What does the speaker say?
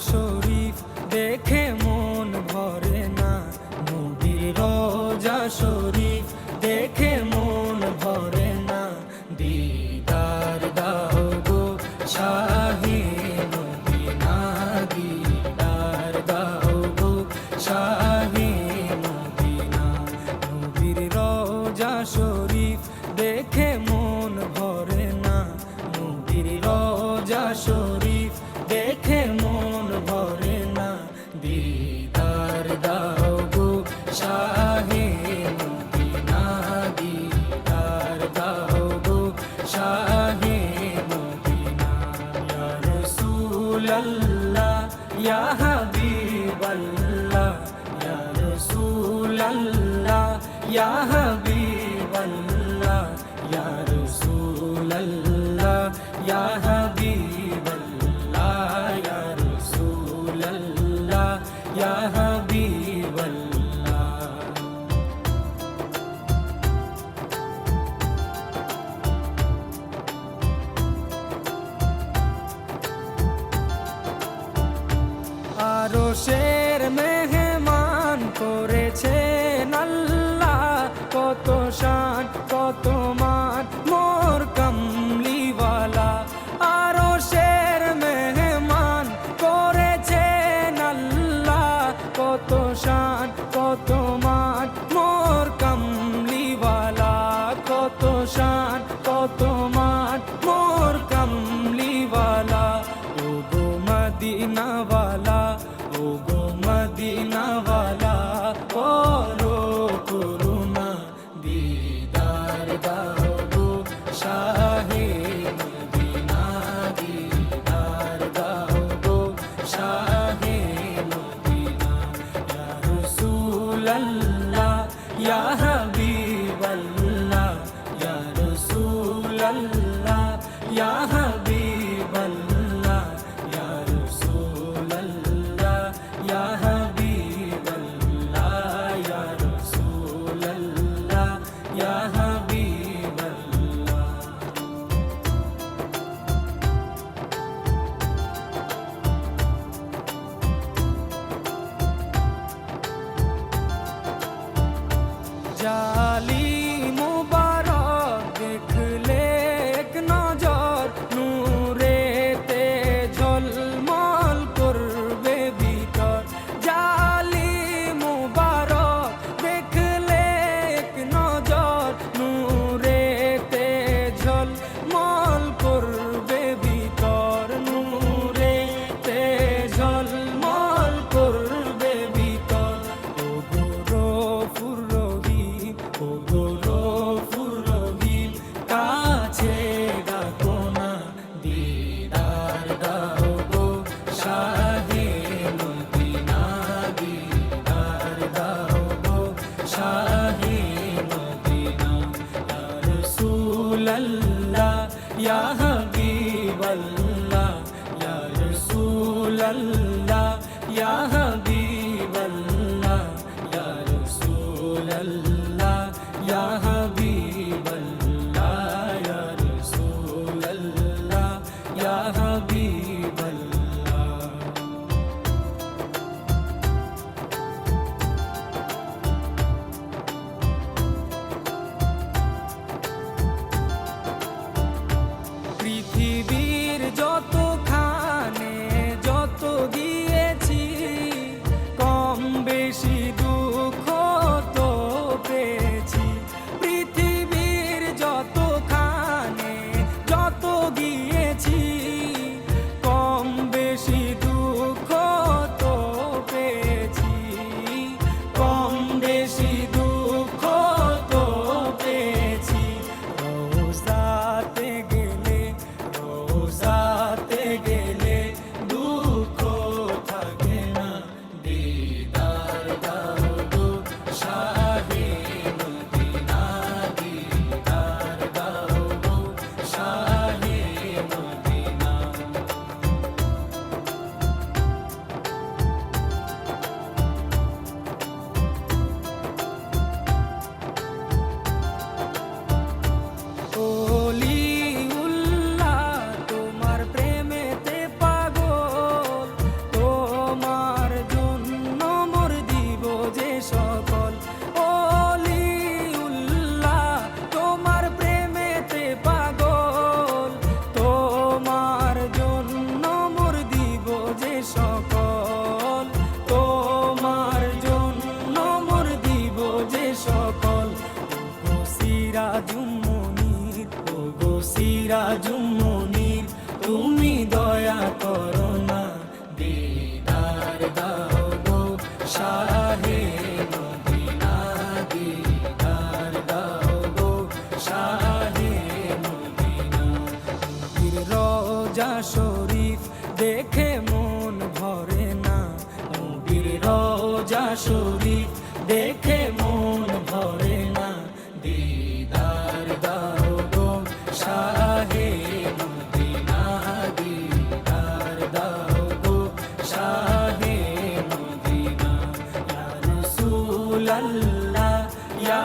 শরীফ দেখে মন ভরে না, নবীর রোজা শরীফ দেখে মন ভরে না। দিদার দাও গো শাহে মদিনা, দিদার দাও গো শাহে মদিনা। নবীর রোজা শরীফ দেখে মন ভরে না, নবীর রোজা শরীফ দেখে মন ভরে না। দিদার দাও গো শাহে মদিনা, দিদার দাও গো শাহে মদিনা। ইয়া রাসূলাল্লাহ ইয়া হাবিবাল্লাহ, ইয়া রাসূলাল্লাহ ইয়া হাবিবাল্লাহ, ইয়া রাসূলাল্লাহ ইয়া হাবিবাল্লাহ, ইয়া রাসূলাল্লাহ ইয়া হাবিবাল্লাহ। আরশের মেহমান করেছেন আল্লাহ, কত শান কত মান মোর কামলিওয়ালা। আরশের মেহমান করেছেন আল্লাহ, কত শান কত মান মোর কামলিওয়ালা, কত শান কত মান মোর কামলিওয়ালা। ও গো মদিনাওয়ালা, ও গো মদিনাওয়ালা, করো করুণা, দিদার দাও গো শাহে মদিনা, দিদার দাও গো শাহে মদিনা। ইয়া রাসূলাল্লাহ ইয়া হাবিবাল্লাহ, ইয়া রাসূলাল্লাহ ইয়া হাবিবাল্লাহ, ইয়া রাসূলাল্লাহ ইয়া হাবিবাল্লাহ, ইয়া রাসূলাল্লাহ ইয়া হাবিবাল্লাহ। জালি মুবারক দেখলে এক নজর, নূরেতে ঝলমল করবে ভিতর। জালি মুবারক দেখলে এক নজর, নূরেতে ঝলমল করবে ভিতর, নূরেতে ঝলমল করবে ভিতর। ও গো গফুর রহিম, ও গো গফুর রহিম, কাছে ডাকো না, দিদার দাও গো শাহে মদিনা, দিদার দাও গো শাহে মদিনা। ইয়া রাসূলাল্লাহ ইয়া হাবিবাল্লাহ, ইয়া রাসূলাল্লাহ ইয়া হাবিবাল্লাহ, ইয়া রাসূলাল্লাহ ইয়া হাবিবাল্লাহ, ইয়া রাসূলাল্লাহ ইয়া হাবিবাল্লাহ। সিরাজুম মুনির তুমি দয়া করো না, দিদার দাও গো শাহে মদিনা, দিদার দাও গো শাহে মদিনা। নবীর রওজা শরীফ দেখে মন ভরে না, নবীর রওজা শরীফ দেখে মন ভরে না, দিদার দাও গো শাহে মদিনা, দিদার দাও গো শাহে মদিনা। ইয়া রাসূলাল্লাহ ইয়া